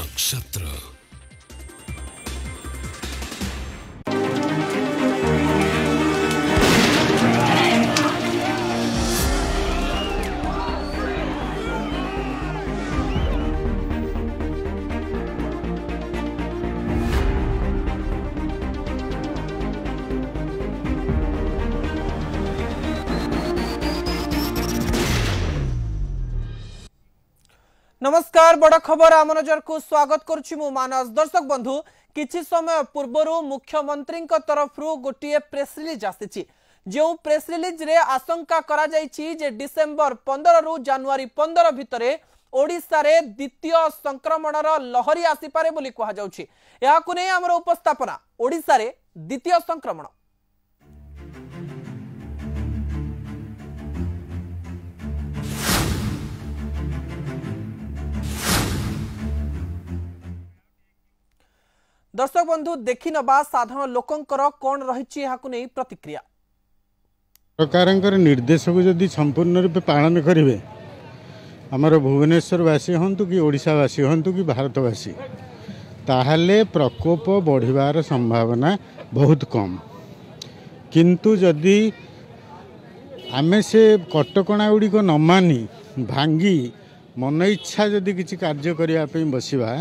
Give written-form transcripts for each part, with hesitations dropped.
नक्षत्र। नमस्कार बड़ खबर आम नजर को स्वागत करुछि मु मानस। दर्शक बंधु किछि समय पूर्व मुख्यमंत्री तरफ गोटे प्रेस रिलीज आसी जो प्रेस रिलीज रे आशंका करा जायछि जे डिसेंबर 15 रु जनवरी 15 भितरे ओडिशा रे द्वितीय संक्रमणर लहरी आसी पारे बोली कहा जाउछि। याकु नै हमर उपस्थापना ओडिशा रे द्वितीय संक्रमण। दर्शक बंधु देखि नबा साधारण लोकंकर कोन रहिछि याकु नै प्रतिक्रिया। सरकारंकर निर्देश को जदि संपूर्ण रूप पालन करेंगे आमर भुवनेश्वरवासी हूँ कि ओडिशावासी हूँ कि भारतवासी ताहले प्रकोप बढ़िबार संभावना बहुत कम। किंतु जदि आमे से कटकणा गुड़िक न मानी भांगी मन इच्छा जदि किसी कार्य करने बसवा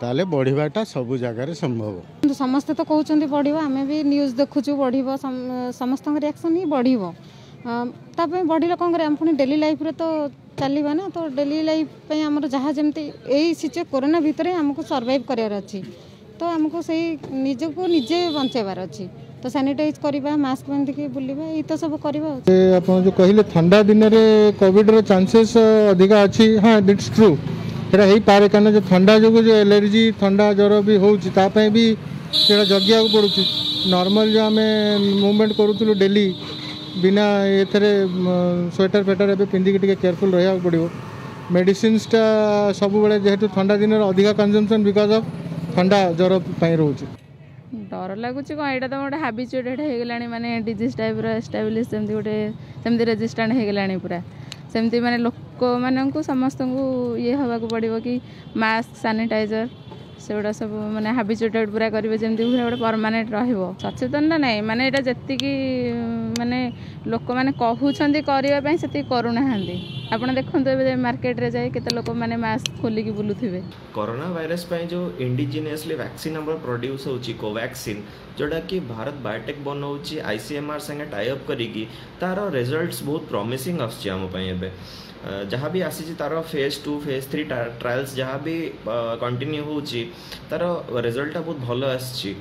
ताले बढ़िबाटा सबु जगार संभव। समस्ते तो कहते बढ़िबा आमे भी न्यूज़ देखुछु बढ़िबा समस्त रिएक्शन ही बढ़िबो तापे बढ़िले कोन करे हम पुनी डेली लाइफ रे तो चलीबा ना। तो डेली लाइफ पे हमर जहाँ जमती एई सिचुएशन कोरोना भितर हमको सर्वाइव करियार अछि तो हमको सही निज को निजे बंचेबार अछि तो सैनिटाइज करबा मास्क बांध के बुलिबा ई तो सब करबा। आपण जो कहिले ठंडा दिन रे कोविड रो चांसेस अधिका अछि। हां इट्स ट्रू सेटा ही पारे कारण जो ठंडा जो एलर्जी ठंडा ज्वर भी होता भी सेटा जगिया पड़ू। नॉर्मल जो आम मूवमेंट करूँ डेली बिना एथरे स्वेटर फेटर ए पिंधिक टे केयरफुल रहा पड़ो। मेडिसिन्सटा सब बड़े जेहेतु ठंडा दिन अधिका कंजम्पशन बिकज ऑफ ठंडा ज्वर रोचे। डर लगुच कौन यहाँ तो गोटे हाबिचुएटेड हो गला माने डिजीज टाइप एस्टाब्लिश सेमती गोटे सेमती रेजिस्टेंट हो गला पूरा सेमती माने लोक मानू समस्त को ये हवा पड़ो कि मास्क सैनिटाइजर से गुड़ा सब माने हाबिचुएटेड पूरा करेंगे जमी पूरा गोटे परमानेंट रचेतन ना माने ये जी माने लोक मैंने कहते करने से करूना आप देखते मार्केट रे जाए केते लोक माने मास्क खोलिकी बुलुथिबे। कोरोना वायरस जो इंडिजिनियसली वैक्सीन हमर प्रोड्यूस होची कोवैक्सीन जोड़ा कि भारत बायोटेक बनाऊँच आईसीएमआर संगे टाइअप करिकी तार रिजल्ट्स बहुत प्रॉमिसिंग आछी हम पई जहाँ भी आसी तार फेज 2 फेज 3 ट्रायल्स जहाँ भी कंटिन्यू होची तार रिजल्ट बहुत भलो आछी।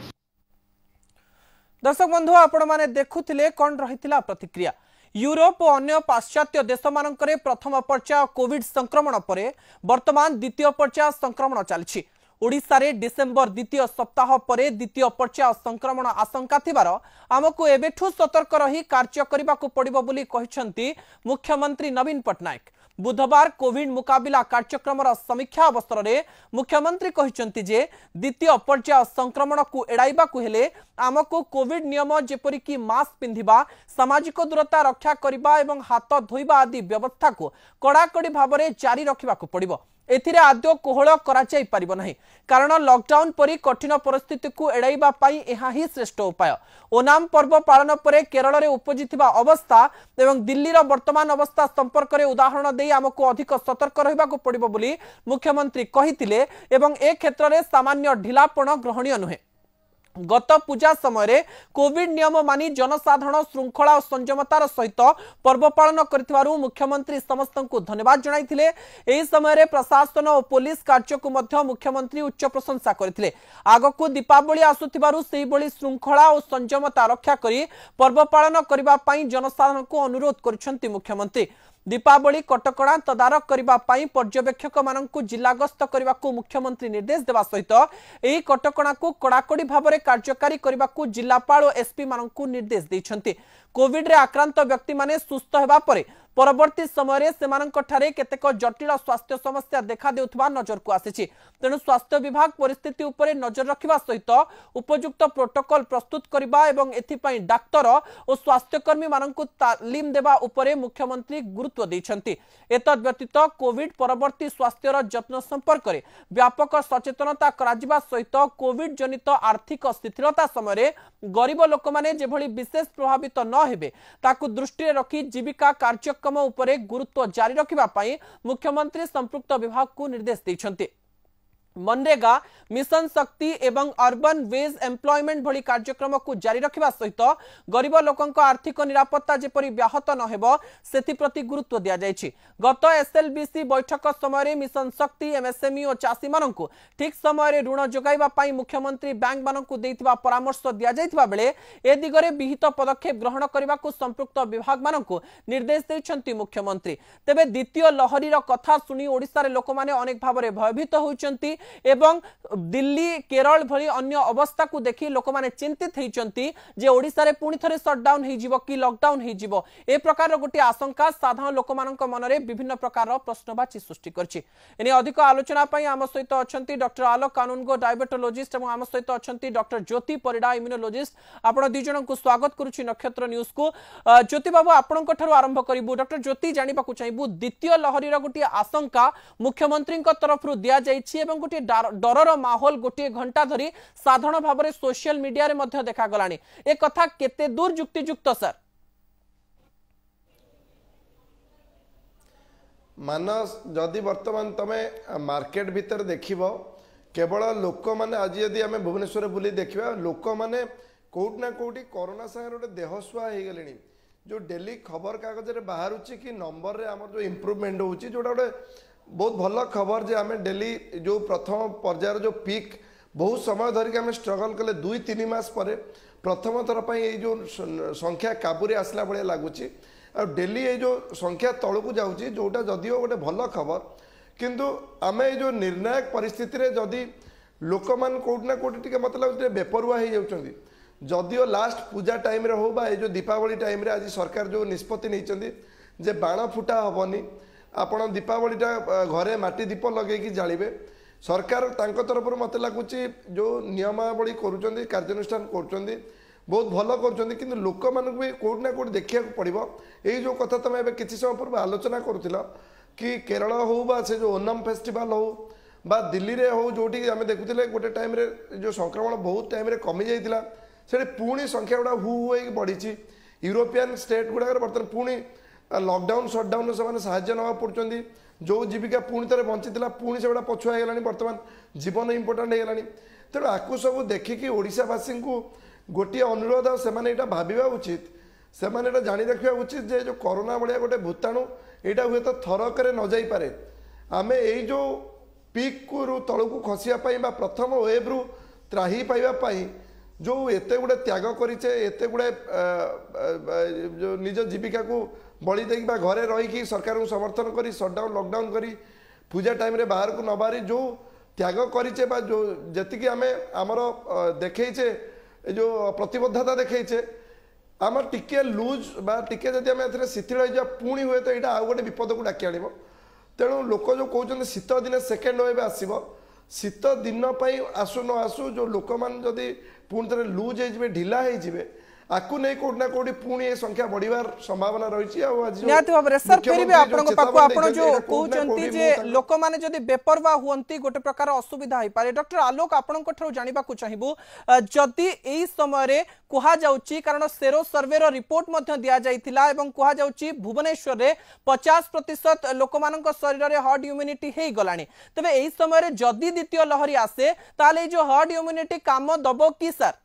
दर्शक बंधु आपण माने देखुथिले कोन रहितिला प्रतिक्रिया। यूरोप और अन्य पाश्चात्य देश मानकरे प्रथम पर्याय कोविड संक्रमण परे वर्तमान द्वितीय पर्याय संक्रमण चलछि। ओडिशा रे डिसेंबर द्वितीय सप्ताह परे द्वितीय पर्याय संक्रमण आशंका थिबार आमको एबेठु सतर्क रही कार्य करिबाकू पड़िबो बोली कहिसंती मुख्यमंत्री नवीन पटनायक। बुधवार कोविड मुकाबिला कार्यक्रम समीक्षा अवसर में मुख्यमंत्री कहिसंती जे द्वितीय पर्याय संक्रमण को एड़ाइबाकू हेले आमको कोविड नियम जेपरिकी मास्क पिंधिबा सामाजिक दूरता रक्षा करिबा एवं हाथ धोइबा आदि व्यवस्था को कड़ाकड़ी भाव में जारी रखिबाकू पड़िबो। एथिरे आद्य कोहल करा जाई परिबो नहीं कारण लॉकडाउन परी कठिन परिस्थिति को एड़ाइबा पाई एहा ही श्रेष्ठ उपाय। ओनाम पर्व पालन परे केरल रे उपजिथिबा अवस्था एवं दिल्ली रो वर्तमान अवस्था संपर्क रे उदाहरण देई हमको अधिक सतर्क रहिबाकू पड़िबो बोली मुख्यमंत्री कहिथिले एवं ए क्षेत्र रे सामान्य ढिलापण ग्रहणीय नुहे। गत पूजा समय कोविड नियम मानी जनसाधारण श्रृंखला और संयमतार सहित पर्व पालन करिथिबारु मुख्यमंत्री समस्त को धन्यवाद जणाइथिले। एही समय प्रशासन और पुलिस कार्य को मध्य मुख्यमंत्री उच्च प्रशंसा करथिले। आगकू दीपावली आसुथिबारु सेही बळी श्रृंखला और संयमता रक्षा करी पर्व पालन करिबा पई जनसाधारण को अनुरोध करिसंती मुख्यमंत्री। दीपावली कटकणा तदारक करबा पई पर्यवेक्षक माननकु जिला गस्त करबा को मुख्यमंत्री निर्देश देवा सहित एही कटकणा को कड़ाकड़ी भाव में कार्यकारी करबा को जिलापाल और एसपी माननकु निर्देश दैछंती। कोविड रे आक्रांत व्यक्ति माने सुस्थ हेबा परे परवर्ती समय से केतेक जटिल स्वास्थ्य समस्या देखा देउथबा नजर को आसीछि। तेणु स्वास्थ्य विभाग परिस्थिति उपरे नजर रखिबा सहित उपयुक्त प्रोटोकॉल प्रस्तुत करबा एवं एथिपाई डाक्तर और स्वास्थ्यकर्मी माननकु तालीम देबा उपरे मुख्यमंत्री गुरुत्व दैछन्ति। एतद व्यतीत कोविड परवर्ती स्वास्थ्यर जत्न संपर्क में व्यापक सचेतनता कराजिबा सहित कोविड जनित आर्थिक स्थिरता समय गरीब लोक माने जेभली विशेष प्रभावित न हेबे ताकु दृष्टि रखी जीविका कार्यक्रम उपरे गुरुत्व जारी रखिबा पई मुख्यमंत्री संपृक्त विभाग को निर्देश दैछन्ति। मनरेगा मिशन शक्ति एवं अर्बन वेज एम्प्लॉयमेंट भली कार्यक्रम को जारी रखिबा सहित गरीब लोकंक आर्थिक निरापत्ता जेपरि व्याहत न हेबो सेति प्रति गुरुत्व दिया जायछि। गत एसएलबीसी बैठक समय मिशन शक्ति एमएसएमई और चाषी माननकु ठीक समय ऋण जोगाइबा पई मुख्यमंत्री बैंक माननकु देइथिबा परामर्श दिया जायथिबा बेले ए दिगरे विहित पदक्षेप ग्रहण करबाकु संपृक्त विभाग माननकु निर्देश दैछन्ति मुख्यमंत्री। तेबे द्वितीय लहरीर कथा सुनी ओडिसा रे लोक माने अनेक भाबरे भयभीत होउचन्ति एवं दिल्ली केरल भली अन्य अवस्था को देखि लोक माने चिंतित होइचन्ति जे ओडिसा रे पुणी थरे शटडाउन हे जिवो कि लॉकडाउन हे जिवो ए प्रकार गोटे आशंका साधारण लोक मानक मनरे विभिन्न प्रकार प्रश्नवाची सृष्टि करछि। एने अधिक आलोचना पई आम सहित अछंती डॉक्टर आलोक कानूनगो डायबिटोलॉजिस्ट एवं आम सहित अछंती डॉक्टर ज्योति परिडा इम्यूनोलॉजिस्ट आपण दुई जन को स्वागत करूछि नक्षत्र न्यूज को। ज्योति बाबू आपण को थारु आरंभ करिबु। डॉक्टर ज्योति जानिबा को चाहिबु द्वितीय लहरीर गोटे आशंका मुख्यमंत्री तरफ दिया जाइछि एवं गोटे डरर माहौल गोटे घंटा धरी साधारण भाव में सोशल मीडिया रे मध्य देखा गलानी ए कथा केते दूर युक्तियुक्त सर? मानस जदि वर्तमान तमे मार्केट भीतर देखिबो केवल लोक माने आज यदि आमे भुवनेश्वर बुली देखिबा लोक माने कोट ना कोटी कोरोना संगे गोटे देहसुआ हो गलेनी जो डेली खबर कागज रे बाहरुची कि नंबर रे हमर जो इंप्रूवमेंट होउची जोटा गोटे बहुत भल खबर जे आमे डेली जो प्रथम पर्यायर जो पीक बहुत समय धरिक आमे स्ट्रगल कले 2-3 मास पर प्रथम थर पर ये जो संख्या काबूरे आसला भाया लगुच डेली ये जो संख्या तलू जाऊँगी जोटा जदिओ गोटे भल खबर किंतु आमे ये जो निर्णायक परिस्थिति रे जदि लोक मान कोटना कोटी टिके मत लगे बेपरुआ हो जाउछंदी जदिओ लास्ट पूजा टाइम रे हो बा ये जो दीपावली टाइम रे आज सरकार जो निष्पत्ति नहीं जे बाण फुटा हेनी आपण दीपावलीटा घरे माटी दीप लगे जालिबे सरकार तांको तरफ मत लगुच जो नियमावली करुँच कार्यानुष्ठान करुँच बहुत भल करुँच कि लोक मानक भी कोट ना कोट देखा पड़ो यही जो कथा तुम ए कि समय पूर्व आलोचना करुला कि केरल हो बा से जो ओनम फेस्टिवल हो बा दिल्ली रे हो जोटी आम देखुले गोटे टाइम रे जो संक्रमण बहुत टाइम रे कमी जाइतिला से पुणी संख्या गुड़ा हु बढ़ी यूरोपियन स्टेट गुड़ाक बर्तमान पुणी लॉकडाउन शटडाउन से साहाय्य नवा पड़ुंट जो जीविका पुणी थे बंची पुणी से गुड़ा पछुआ हो बर्तमान जीवन इंपोर्टाट हो तेणु आपको सब देखिकी ओडिशावासी को गोटे अनुरोध से भाविबा उचित से जानी रखा उचित जे जो कोरोना भाया गोटे भूताणु यहाँ हुए तो थरक न जाई पारे आमे यही जो पीक को तलू को खसियापाई प्रथम वेब रु त्राही पाइबापी जो एते गुड़े त्याग करें एते गुड़े जो निज जीविका को बलि दे घरे रही सरकार को समर्थन करी शटडाउन लॉकडाउन करी पूजा टाइम रे बाहर को नबारी जो त्याग करेचे जो जी आम आमर देखे जो प्रतिबद्धता देखे आम टिके लुज टिके जब आम शिथिल हो पुणी हुए तो यहाँ आउ गोटे विपद को डाकी आण तेणु लोक जो कहते शीत दिन सेकेंड वेव आसो शीत दिन आसु न आसु जो लोक मान जदि पुणी थे लुज हो ढिला हो आकु नहीं कोट ना कोटी पुणी ये संख्या बढ़िवार संभावना रही निहाती भाव सर फिर भी आपन पाखु आपन जो कहउचंती जे लोक माने जदि बेपरवा हुअंती गोटे प्रकार असुविधा होई पारे। डॉक्टर आलोक आपन को ठरो जानिबा को चाहिबु जदि एई समय रे कुहा जाउची कारण सेरो सर्वे रो रिपोर्ट मध्य दिया जाइतिला एवं कुहा जाउची भुवनेश्वर रे 50% लोक मानक शरीर रे हर्ड इम्यूनिटी हेई गलानी तबे एई समय रे जदि द्वितीय लहरी आसे ताले जो हर्ड इम्यूनिटी काम दबो की सर?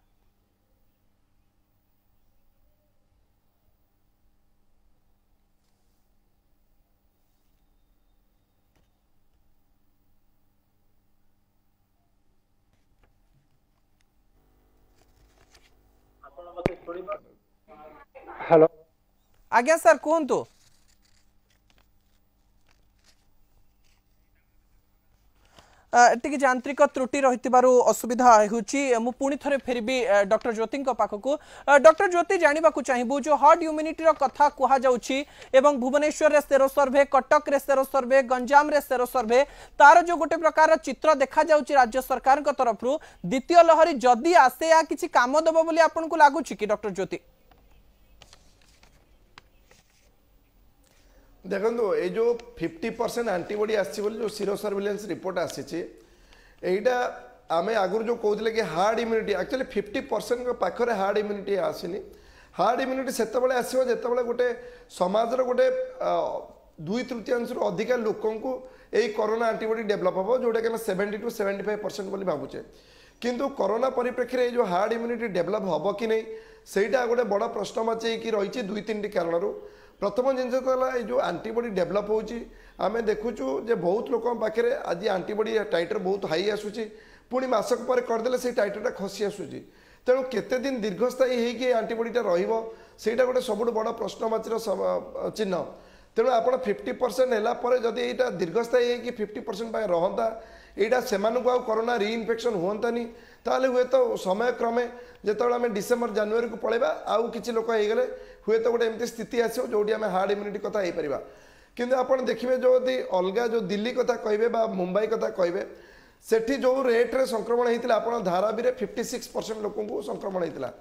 हेलो आज्ञा सर कहतु टिके यांत्रिक त्रुटि रहितबारु असुविधा हेउची मु पुणी थरे फेरबी डॉक्टर ज्योति पाखकु डॉक्टर ज्योति जानिबाकु चाहिबु जो हर्ड इम्यूनिटी रो कथा कुहा जाउची एवं भुवनेश्वर रे सेरो सर्वे कटक रे सेरो सर्वे गंजाम रे सेरो सर्वे तार जो गोटे प्रकार चित्र देखा जाउची राज्य सरकार को तरफ रु द्वितीय लहरी जदी आसे या किछि काम देबो बोली आपनको लागुची कि डॉक्टर ज्योति देखो ये जो 50% एंटीबॉडी आसी जो सीरो सर्विलेंस रिपोर्ट आसी आम आगुरी जो कहते कि हार्ड इम्यूनिटी एक्चुअली 50% पाखरे हार्ड इम्यूनिटी आसनी हार्ड इम्यूनिटी से आसो जो गोटे समाजर गोटे 2/3 अधिका लोक यही कोरोना एंटीबॉडी डेभलप हम जोटा कि 70 to 75% बोली भावुचे किंतु कोरोना परिप्रेक्षी जो हार्ड इम्यूनिटी डेभलप हम कि नहीं सहीटा गोटे बड़ प्रश्नवाची रही 2-3 कारण प्रथम जिनस ये जो एंटीबॉडी डेभलप होमें देखुचु जे बहुत लोक पाखे आज एंटीबॉडी टाइटर बहुत हाई आसूची पुणी मसक पर करदे से टाइटरटा खसी आसूची तेणु केते दिन दीर्घस्थायी होगी एंटीबॉडीटा रहीटा गोटे सबुठ बड़ प्रश्नवाचीर चिन्ह तेणु आप 50% है जदि यहाँ दीर्घस्थायी होगी 50% रहता यहाँ से कोरोना रीइनफेक्शन हुआंतानी ताले हुए तो समय क्रमे जो आम डिसेम्बर जनवरी को पलैबा आउ कि लोक होगले हुए तो गोटे एमती स्थिति आसो जो आम हार्ड इम्यूनिटी कथा हो पार किंतु आप देखिए जो अलग जो दिल्ली कथा कहे मुंबई कथा कहे सेठी जो रेट्रे संक्रमण होता आप धारावी 56% लोक संक्रमण होता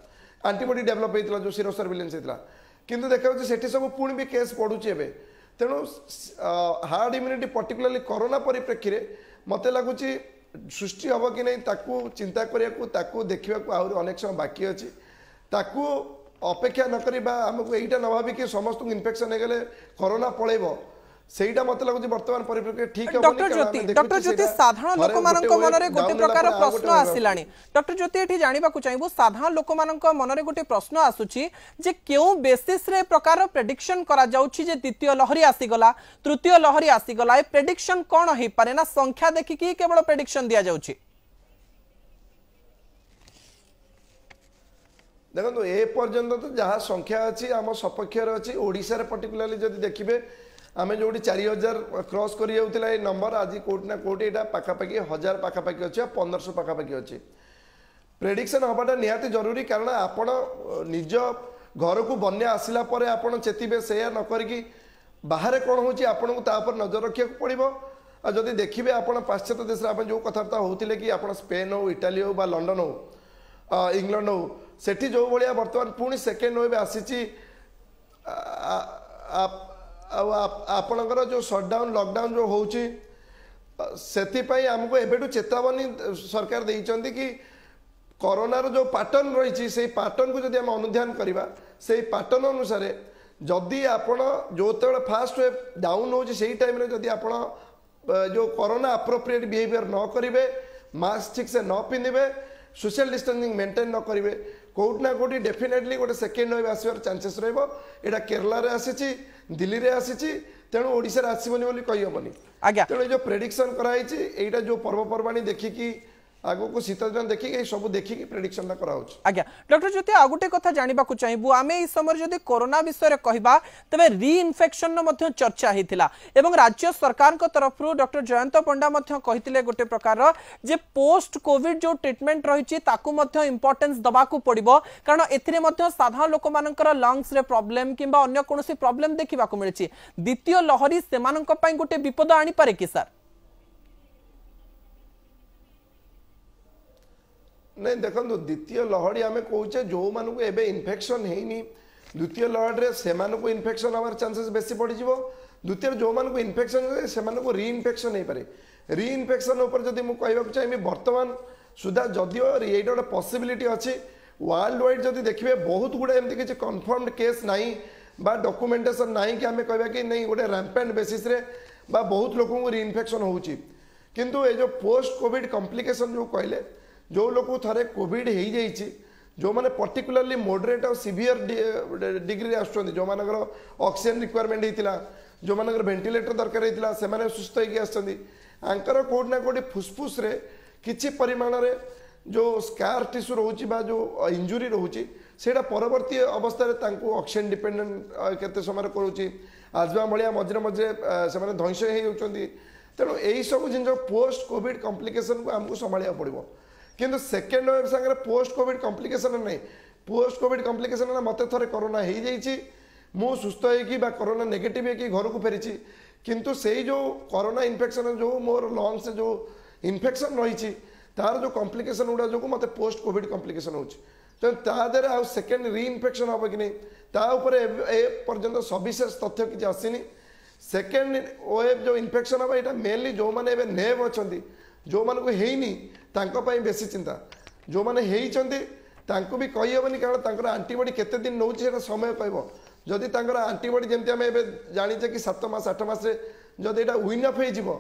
एंटीबॉडी डेभलप होता जो सीरो सर्विलेंस होता किंतु देखा सेठी सब पुणी भी केस बढ़ुची एवं तेणु हार्ड इम्यूनिटी पर्टिकुलरली कोरोना परिप्रेक्षी में मत लगुच सृष्टि हम कि नहीं ताकू चिंता करने देखा आहरी अनेक समय बाकी अच्छी ताकू अपेक्षा न करवा आमको यहीटा न भाविक समस्त इन्फेक्शन हो गले कोरोना पलैब सेटा मत लगुच वर्तमान परिप्रेक्षी ठीक डॉक्टर ज्योति साधारण लोक मानक मन रे गोटे प्रकार प्रश्न आसिलानी डॉक्टर ज्योति एठी जानिबाकू चाहिबो साधारण लोक मानक मन रे गोटे प्रश्न आसुची जे केउ बेसिस रे प्रकार प्रेडिक्शन करा जाउची जे द्वितीय लहरी आसी गला तृतीय लहरी आसी गला ए प्रेडिक्शन कोन होई पारे ना संख्या देखि कि केवल प्रेडिक्शन दिया जाउची देखो ए पर्यंत तो जहाँ संख्या अच्छी आम सपक्ष अच्छी ओडिशा रे पर्टिकुलरली जदि देखिए आम जो 4000 क्रॉस कर नंबर आज कोटी ना कोटी यहाँ पाखापाखि 1000 पाखापाखि अच्छे 1500 पाखापाखि अच्छे प्रेडिक्शन हवाटा निहाती जरूरी कारण आपण निज घर को बन्या आसला पर आपण चेतिबे से न करिकी बाहर कौन होची आपन को तापर नजर रखिया पड़ो आ जदि देखिए आपण पाश्चात्य देश रे जो कथबार्ता होतिले कि आपण स्पेन हो इटाली हो बा लंडन हो इंग्लैंड हो सेठी जो भाया बर्तमान पुणी सेकेंड वेव आसी आपणकर जो सटडाउन लॉकडाउन जो होची आमको एबेटू चेतावनी सरकार देइचंदी कि कोरोनार जो पैटर्न रही से पैटर्न को जब आम अनुध्यान करवा से पैटर्न अनुसार जदि आपण जो फास्ट वेव डाउन हो टाइम जदि आपण जो कोरोना अप्रोप्रिएट बिहेवियर न करेंगे मास्क ठीक से न पिंधे सोशल डिस्टेंसिंग मेंटेन न करेंगे कोटना कोटी डेफिनेटली गोटे सेकेंड वेव आसबार चांसेस रहा केरला रे आसी दिल्ली रे आसी तेणु ओडिशा रे आसबनी बोली कही हेबनी तेणु जो प्रेडिक्शन कराई एटा जो पर्वपर्वाणी देखिकी आगो को शीत दिन देखिए सब देखिए प्रेडिक्शन करा आज्ञा डॉक्टर ज्योति आ गोटे कथा जानिबा को चाहिबु आमे ई समय जदि कोरोना विषय रे कहबा तबे रीइन्फेक्शन न मध्य चर्चा हेतिला एवं राज्य सरकार को तरफ रु डॉक्टर जयंत पंडा मध्य कहितिले गोटे प्रकार जे पोस्ट कोविड जो ट्रीटमेंट रहिछि ताकू मध्य इंपोर्टेंस दबा को पड़िबो कारण एथिरे मध्य साधारण लोक मानकर लंग्स रे प्रॉब्लम किबा अन्य कोनोसी प्रॉब्लम देखिबा को मिलछि द्वितीय लहरी सेमानक पई गोटे विपद आनी पारे कि सर नहीं देखो द्वितीय लहरी आम कहे जो मानक एवं इनफेक्शन है द्वितीय लहरी से इनफेक्शन हमारे चांसेस बेसी बढ़ी द्वितीय जो मानक इनफेक्शन से रीइनफेक्शन हो पारे रीइनफेक्शन उपर जब मुझे कहवाक चाहिए बर्तमान सुधा जदियो ये गोटे पॉसिबिलिटी अच्छी वर्ल्ड वाइड जब देखिए बहुत गुड़ा एमती किसी कन्फर्म्ड केस नहीं बा डॉक्यूमेंटेशन नहीं कि आम कहवा कि नहीं गोटे रैम्पेंट बेसिस रे बा बहुत लोक रीइनफेक्शन होची किंतु ये जो पोस्ट कोविड कॉम्प्लिकेशन जो कहले जो लोग थे कोविड हो जाइए जो मैंने पर्टिकुलरली मॉडरेट और सीवियर डिग्री आसुँच जो मानकर ऑक्सीजन रिक्वायरमेंट होता जो मानकर वेंटिलेटर दरकार होता से सुस्थ होकर कोटना कोटी फुसफुस रे किछि परिमाण रे जो स्कार टिश्यू रोची बा जो इंजुरी रोची सेटा परवर्ती अवस्था ऑक्सीजन डिपेंडेंट केते समय करुच्ची आजमा भाया मझे मझे से धईस तेणु यही सब जिन पोस्ट कोविड कॉम्प्लिकेशन को आमको संभालिया पड़ो किंतु सेकेंड वेव सागर पोस्ट कोविड कॉम्प्लिकेशन नहीं पोस्ट कोविड कॉम्प्लिकेशन मत थे कोरोना हो जाइए मु सुस्थ हो कोरोना नेगेटिव हो घर को फेरी किंतु से जो कोरोना इन्फेक्शन जो मोर लंग्स जो इन्फेक्शन रही तार जो कॉम्प्लिकेशन गुड़ा जो मत पोस्ट कोविड कॉम्प्लिकेशन हो तेरे आ सेकेंड री इन्फेक्शन हम कि नहीं पर्यंत सविशेष तथ्य किसी आसनी सेकेंड वेव जो इन्फेक्शन हम यहाँ मेनली जो मैंने नेव अच्छा जो मान को है बेसी चिंता जो मैंने भी कहीहबनी कारण आंटीबॉडी केते दिन नौ समय कह जदि आंटीबॉडी जमी आम जाचे कि 7 मास 8 मास जदि यहाँ विन अफ हो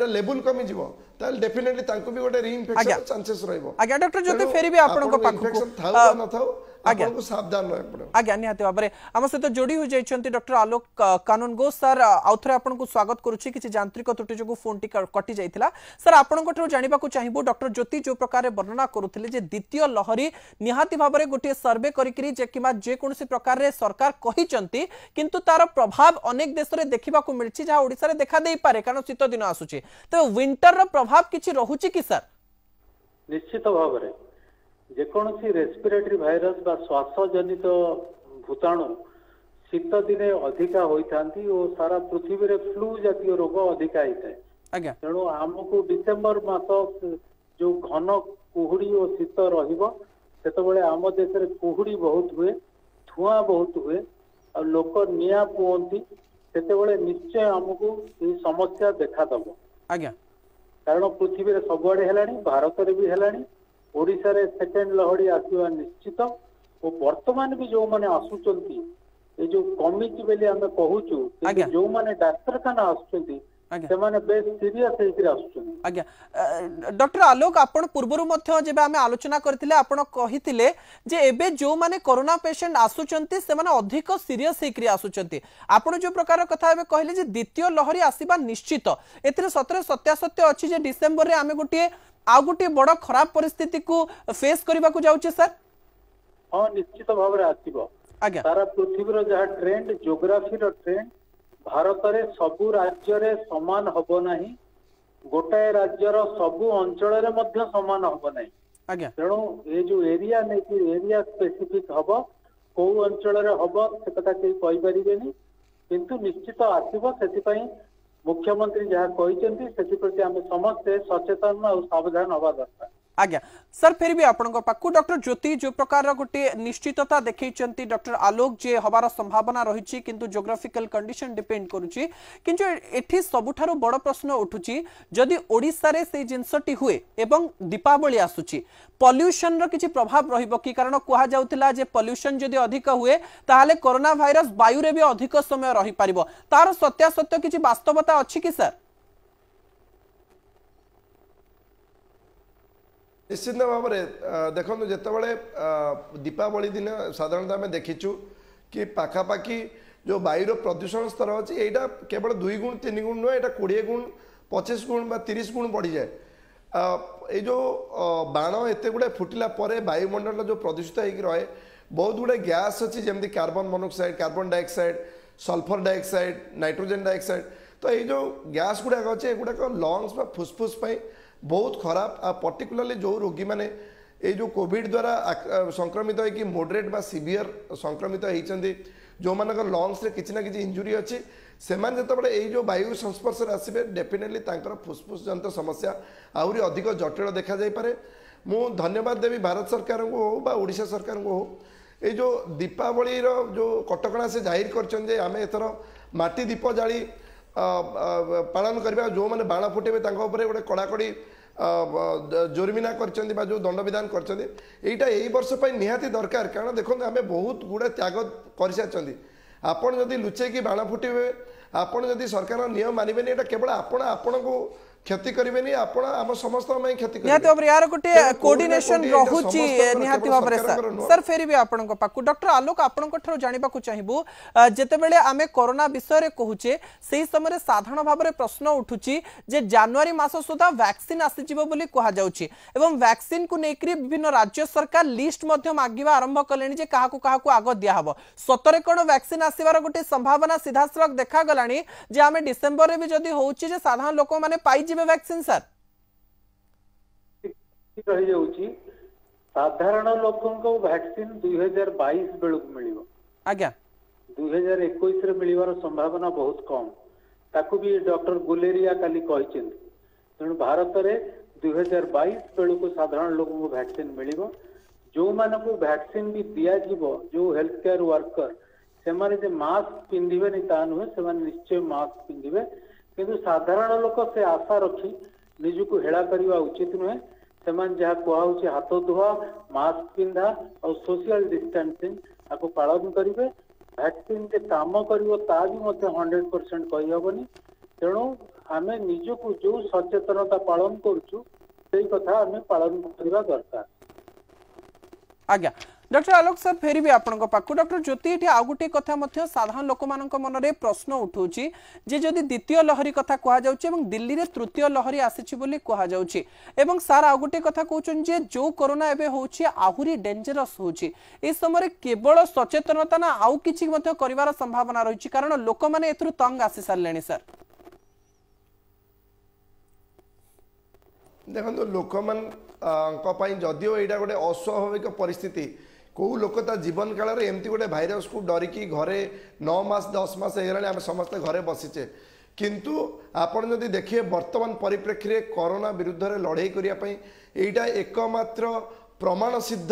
लेवल कमिज डेफिनेटली भी गोटे रीइन्फेक्शन चांसेस रहिबो आज्ञा डॉक्टर ज्योति फेरी भी आपनको इन्फेक्शन थाउ न थाउ आपको सावधान रहबो पड़ो आज्ञा निहाती भाबरे हम सहित जोड़ी हो जाइछंती डॉक्टर आलोक कानूनगो सर आउथरे आपनको स्वागत करूची किछि यांत्रिक त्रुटि जोगु फोन टी कटि जाइथिला सर आपनको ठरो जानिबा को चाहिबो डॉक्टर ज्योति जो प्रकार वर्णना करूथिले जे द्वितीय लहरी निहाती भाबरे गोटे सर्वे करिकरी जे किमा जे कोनसी प्रकार रे सरकार कहिचंती किंतु तार प्रभाव अनेक देश रे देखिबा को मिलछि जहा ओडिसा रे देखा देई पारे कारण शीत दिन आसुची तो विंटर रो प्रभाव किछि रहुची कि सर निश्चित भाव में जेकोसी रेस्पिरेटरी भाइरस बा श्वास जनित भूताणु शीत दिने अधिका होता और सारा पृथ्वी रे फ्लू जातीय रोग अधिका होता है तेणु आमको डिसेम्बर मास जो घन कुहुड़ी और शीत रही आम देश में कुहुड़ी बहुत हुए धुआं बहुत हुए और लोक निया पुअंती से निश्चय आमको ये समस्या देखादब कारण पृथ्वी रे सबुआड़े है भारत में भी है ओडिशा रे सेकेंड लहड़ी आसवा निश्चित और वर्तमान भी जो माने आसुचंती ये जो कमिटी बेली आमे कहूचु जो माने डाक्तरखाना आसुचंती से माने बेस सीरियस हेकि आसुचंती आज्ञा डॉक्टर आलोक आपण पूर्वरु मध्य जेबे आमे आलोचना करथिले आपण कहिथिले जे एबे जो माने कोरोना पेशेंट आसुचंती से माने अधिक सीरियस हेकि आसुचंती आपण जो प्रकार कथा एबे कहले जे द्वितीय लहरी आसीबा निश्चित एथिरे सतरे सत्यासत्य अछि जे डिसेंबर रे आमे गोटे आ गोटे बड़ खराब परिस्थिति को फेस करबा को जाउचे सर हां निश्चित भाव रे आसीबो आज्ञा सारा पृथ्वी रो जहा ट्रेंड ज्योग्राफी रो ट्रेंड भारत रे सबु राज्य रे समान हबो नाही गोटाए राज्य रो सबु अंचल रे मध्य समान हबो नाही आज्ञा तेणु ये जो एरिया नै कि एरिया स्पेसिफिक हबो को अंचल रे हबो से कथा के कहि परिबेनी किंतु निश्चित आसीबो सेति पई मुख्यमंत्री जहाँ कहते प्रति आम समस्ते सचेतन और सावधान हवा दरकार आज्ञा सर फिर भी आपनको पाकु डॉक्टर ज्योति जो प्रकार गोटे निश्चितता देखैचंती डॉक्टर आलोक जे हबार संभावना रही किंतु जियोग्राफिकल कंडीशन डिपेंड करूची किंतु एठी सबुठारु बड़ प्रश्न उठुची जदि ओडिसा रे से जिंसटी हुए एवं दीपावली आसुची पॉल्यूशन रो किछि प्रभाव रहिबो कि कारण कुहा जाउतिला जे पॉल्यूशन जदि अधिक हुए ताहाले कोरोना भाइरस वायु रे भी अधिक समय रही पारिबो तार सत्यासत्य किछि वास्तवता अछि कि सर निश्चित भाव में देखो जितेबाला दीपावली दिन साधारणतः आम देखीचु कि पाखापाखि जो वायुर प्रदूषण स्तर अच्छी यहाँ केवल 2 गुण 3 गुण नुह यहाँ 20 गुण 25 गुण 30 गुण बढ़ी जाए ये जो बाण एत गुड़े फुटिला वायुमंडल जो प्रदूषित हो रहे बहुत गुड़े गैस अच्छी जमी carbon monoxide carbon dioxide sulphur dioxide nitrogen dioxide तो ये जो गैस गुड़ाक अच्छे गुड़ाक लंग्स फुसफुस बहुत खराब आ पर्टिकुलरली जो रोगी माने ये जो कोविड द्वारा संक्रमित है कि मॉडरेट बा सीवियर संक्रमित होती जो मान लंग्स रे किसी ना किसी इंजुरी अच्छी से जो जो वायु संस्पर्श आसवे डेफिनेटली फुसफुस जनित समस्या आहरी अधिक जटिल देखा जापे मु धन्यवाद देवी भारत सरकार को हो बा ओडिशा सरकार को हो ये जो दीपावली जो कटकणा से जाहिर कर आम एथर माटी दीप जाली पालन करवा जो मैंने बाण फुटेबे गोटे कड़ाकड़ी जोरिमाना कर जो दंड विधान कर वर्ष निहाती दरकार कारण देखो आम बहुत गुड़े त्याग कर सारी आपड़ जदि लुचेकी बाण फुटेबे आपड़ जदि सरकार नियम मानबेनि केवल आपण को क्षति करेनि आपण आम समस्त क्षति निहाती भाव यार गोटे कोऑर्डिनेशन रहुची निहाती भाव सर फेरी भी आपन पाकु डॉक्टर आलोक आपन ठरो जानिबा को चाहिबु जेते बेले आमे कोरोना विषय रे कहूचे सेही समय साधारण भाव रे प्रश्न उठुची जे जनवरी मास सुधा वैक्सीन आसी जिवो बोली कहा जाउची एवं वैक्सीन को नेकरी विभिन्न राज्य सरकार लिस्ट मध्य मागिबा आरंभ कलेनी जे काहा को आगो दिया हबो सतरे कोन वैक्सीन आसीबार गोटे संभावना सीधा सड़क देखा गलानी जे आमे डिसेंबर रे भी जदी होउची जे साधारण लोक माने पाई जिवे वैक्सीन सर रही जाउची साधारण लोकन को वैक्सीन 2022 बेलु मिलिबो आज्ञा 2021 रे मिलिबार संभावना बहुत कम ताकू भी डॉक्टर गुलेरिया काली कहिसेन तेणु भारत रे 2022 बेलु को साधारण लोगों को वैक्सीन मिलिबो जो मान को वैक्सीन भी दिया जीवो जो हेल्थ केयर वर्कर से माने जे मास्क पिंदिबे नि ता नुहे से माने निश्चय मास्क पिंदिबे किंतु साधारण लोक से आशा रखी निज को हेला करवा उचित नुहे से माने जहा कुआउची हाथ धुआ मास्क पिंधा और सोशल डिस्टेंसिंग आपको पालन करिवे वैक्सीन के काम करिवो ता भी मते 100% कहि हबनी तेणु आमे निज को जो सचेतनता पालन करछु सेही कथा आमे पालन करबा दरकार आज्ञा डॉक्टर आलोक सर फेरी भी आपन पाकु डॉक्टर ज्योति एठी आ गुटे कथा मध्य साधारण लोक मानक मन रे प्रश्न उठौची जे जदी द्वितीय लहरी कथा कहा जाउची एवं दिल्ली रे तृतीय लहरी आसीची बोली कहा जाउची एवं सार आ गुटे कथा कहउचन जे जो कोरोना एबे होउची आहुरी डेंजरस होउची ए समय केवल सचेतनता ना आउ किछि मध्य करिवार संभावना रहिची कारण लोक माने एथरु तंग आसी सारलेनी सर देखो लोक मान जदिओ यहाँ गोटे अस्वाभाविक परिस्थिति कौ लोक जीवन काल एमती गोटे भाइरस को डरिकी घरे 9 मास 10 मास होगा आम समस्ते घरे बसीचे किंतु आपण जदि देखिए वर्तमान परिप्रेक्षी में कोरोना विरुद्ध रे लड़ाई करने यहाँ एकमात्र प्रमाण सिद्ध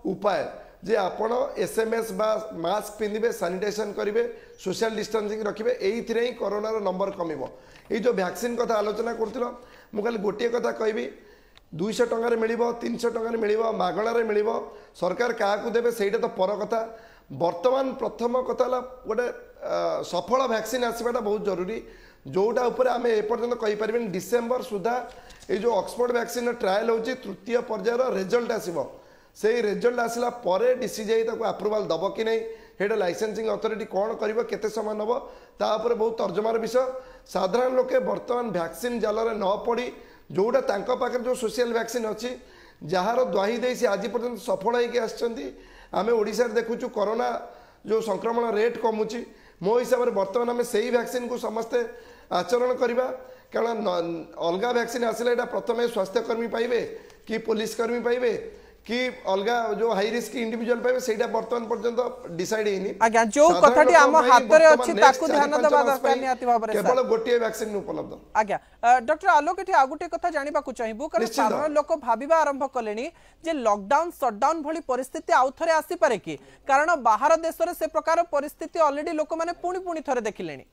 उपाय जे आपण SMS बा मास्क पिंधे सानिटाइजेशन करेंगे सोशल डिस्टेंसिंग रखिए ये ही कोरोना नंबर कमिबो ये जो वैक्सीन कथा आलोचना करूँ मुझे गोटे कथा कहबी 200 टंकार मिल 300 टंकार मिल मागणार मिल सरकार क्या देवे सहीटा तो पर कथा वर्तमान प्रथम कथा गोटे सफल वैक्सीन आसवाटा बहुत जरूरी जोटा उपर आम एपर्तंत कहीपर डिसेम्बर सुधा ये जो ऑक्सफोर्ड वैक्सीन ट्रायल हो तृतीय पर्यायर रिजल्ट आसो से रिजल्ट आसला डीसीजीआई अप्रूवाल दब कि नहीं हेटा लाइसेंसिंग अथॉरिटी कौन कर केते समय नब तापर बहुत तर्जमार विषय साधारण लोके वर्तमान वैक्सीन जाल न पड़ी जोटा तांका पाखे जो सोशल वैक्सीन अच्छी जार द्वाही दे सी आज पर्यंत सफल होती आम ओडिशा देखुचु कोरोना जो संक्रमण रेट कमुची मो हिसाब से बर्तमान आम से वैक्सीन को समस्ते आचरण करवा कारण अलग वैक्सीन आसला यहाँ प्रथम स्वास्थ्यकर्मी पाइबे कि पुलिस कर्मी पाइबे कि अलग जो हाई रिस्क इंडिविजुअल पाइबे सेटा वर्तमान पर्यंत डिसाइड हेनी आज्ञा जो कथाटी हम हाथ रे अछि ताकू ध्यान देबा दरकार निहाती भाबरे केवल गोटे वैक्सीन उपलब्ध आज्ञा डॉक्टर आलोक एठी आगुटे कथा जानिबा को चाहिबो कारण साधारण लोक भाबिबा आरंभ कलेनी जे लॉकडाउन शटडाउन भली परिस्थिति आउ थरे आसी पारे कि कारण बाहर देश रे से प्रकार परिस्थिति ऑलरेडी लोक माने पुणी थरे देखिलेनी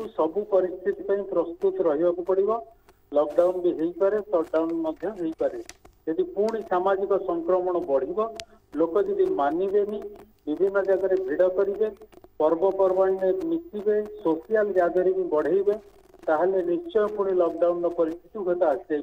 सबु परिस्थिति प्रस्तुत रहा पड़ो लॉकडाउन भी हो पारे शटडाउन पारे यदि पुणी सामाजिक संक्रमण बढ़ो लोक जदि मानवेनी विभिन्न जगह भिड़ करेंगे पर्वपर्वाणी में मिसवे सोशल गैदरिंग बढ़ेबे ताहले निश्चय पुणी लॉकडाउन परिस्थिति हूँ आसपे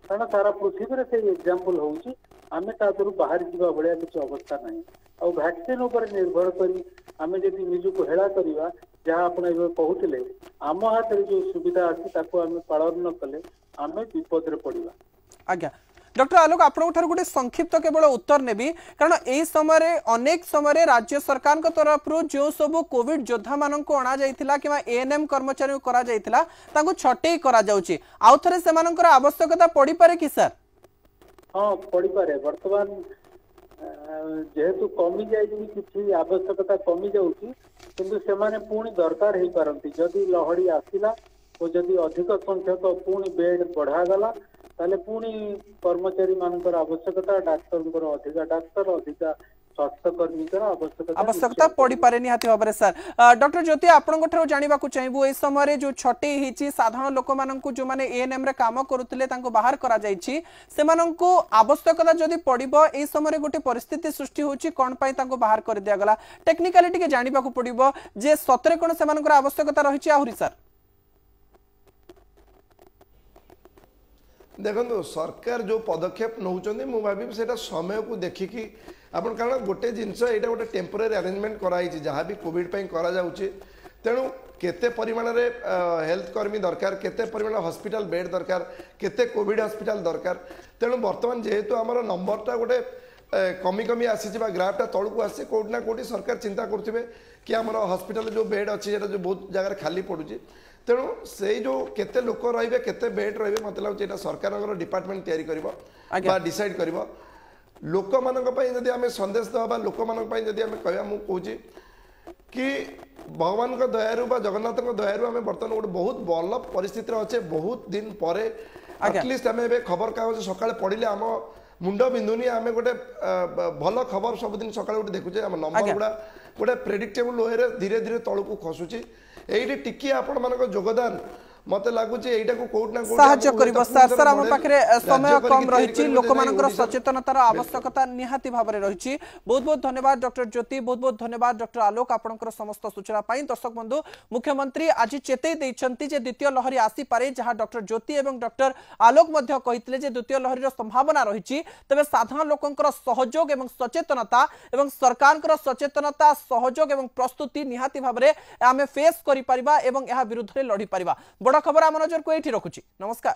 कारण सारा पृथ्वी से एग्जांपल होउची आमे तादरू बाहर जीवा भलिया किसी अवस्था नहीं आ वैक्सीन उपर निर्भर करी आमे जदि निज को हेला करिवा जहाँ आप कहते आम हाथ में जो सुविधा अच्छी आम पालन न कले आम विपद रे पड़वा आज्ञा डॉक्टर आलोक आपन गोटे संक्षिप्त केवल उत्तर नेबी कारण एई समय अनेक समय राज्य सरकार तरफ जो सब कोविड योद्धा मान अणा जाइथिला कि एएनएम कर्मचारी करा जाइथिला तांको छटेई करा जाउची आउ थरे सेमानकर आवश्यकता पड़ी पारे कि सर हाँ पड़ी पारे वर्तमान जेहेतु कमी जाए किसी आवश्यकता कमी जाउची किंतु सेमाने पुणी दरकार हो पारती जदि लहड़ी आसला और जदि अधिक संख्यक पुणी बेड बढ़ागला ताले पुणी कर्मचारी मानकर आवश्यकता डाक्तर अधिका डाक्तर अधिका स्वास्थ्यकर्मी आवश्यकता पड़ी पारे निहाती भाव सर डॉक्टर ज्योति आपण जानवा चाहिए इस समय जो छटे होती साधारण लोक मानू जो मैंने एएनएम रे काम करुले बाहर करा जायछि सेमानंकु आवश्यकता जदि पड़िबो ए समय गोटे परिस्थिति सृष्टि होछि कोन पई तांको बाहर कर दिया गला टेक्निकलिटी के जानवा पड़िबो जे सतरे कोन सेमानकर आवश्यकता रहिछि आहुरी सर देखो सरकार जो पदक्षेप नौचंदी मु भाबी सेटा समय को देखिकी आपण कारण गोटे जिनस एटा गोटे टेम्पोरारी अरेंजमेंट कराई जहाँ भी कोविड पई करा जाउची तेणु केते परिमाण रे हेल्थ कर्मी दरकार केते परिमाण हॉस्पिटल बेड दरकार केते कोविड हॉस्पिटल दरकार तेणु वर्तमान जेहेतु हमर नंबरटा गोटे कमी कमी आसी ग्राफटा तलू आसी कोट ना कोटी सरकार चिंता करथिबे कि हमर हॉस्पिटल जो बेड अच्छी जेटा जो बहुत जगह खाली पड़ुची तेणु से जो केते लोक रहिबे केते बेड रहिबे मते लागुची एटा सरकारर डिपार्टमेंट तयारी करिवो बा डिसाइड करिवो लोक मानक पई जदि हमें संदेश दबा लोक मानक पई जदि हमें कहया मु कहूची कि भगवान का दयारु बा जगन्नाथ का दयारु हमें बर्तमान गोटे बहुत भल परिस्थिति अच्छे बहुत दिन पर एटलिस्ट आम खबर कागज सकाळे पढ़िले आम मुंड बिंदुनी आम गोटे भल खबर सबुदिन सकाळे गोटे देखुचे आम नंबर गुड़ा गोटे प्रेडिक्टेबल वे धीरे धीरे तलू खसुची एइटी टिकी आपण मानक योगदान मते लागुची एइटा को कोट ना कोट साहाय्य करिवो सर सर हम पाखरे समय कम रहिछि लोक मानकर सचेतनतार आवश्यकता निहाती भाबरे रहिछि बहुत बहुत धन्यवाद डॉक्टर ज्योति बहुत बहुत धन्यवाद डॉक्टर आलोक आपनकर समस्त सूचना पाई दर्शक बंधु मुख्यमंत्री आज चेतई दैछंती जे द्वितीय लहरी आसी पारे जहां डॉक्टर ज्योति एवं डॉक्टर आलोक मध्य कहितले जे द्वितीय लहरीर संभावना रहिछि तबे साधारण लोकंकर सहयोग एवं सचेतनता एवं सरकारकर सचेतनता सहयोग एवं प्रस्तुति निहाती भाबरे आमे फेस करि परिबा एवं एहा विरुद्ध रे लढि परिबा बड़ खबर आम नजर को एठी रखुछि नमस्कार।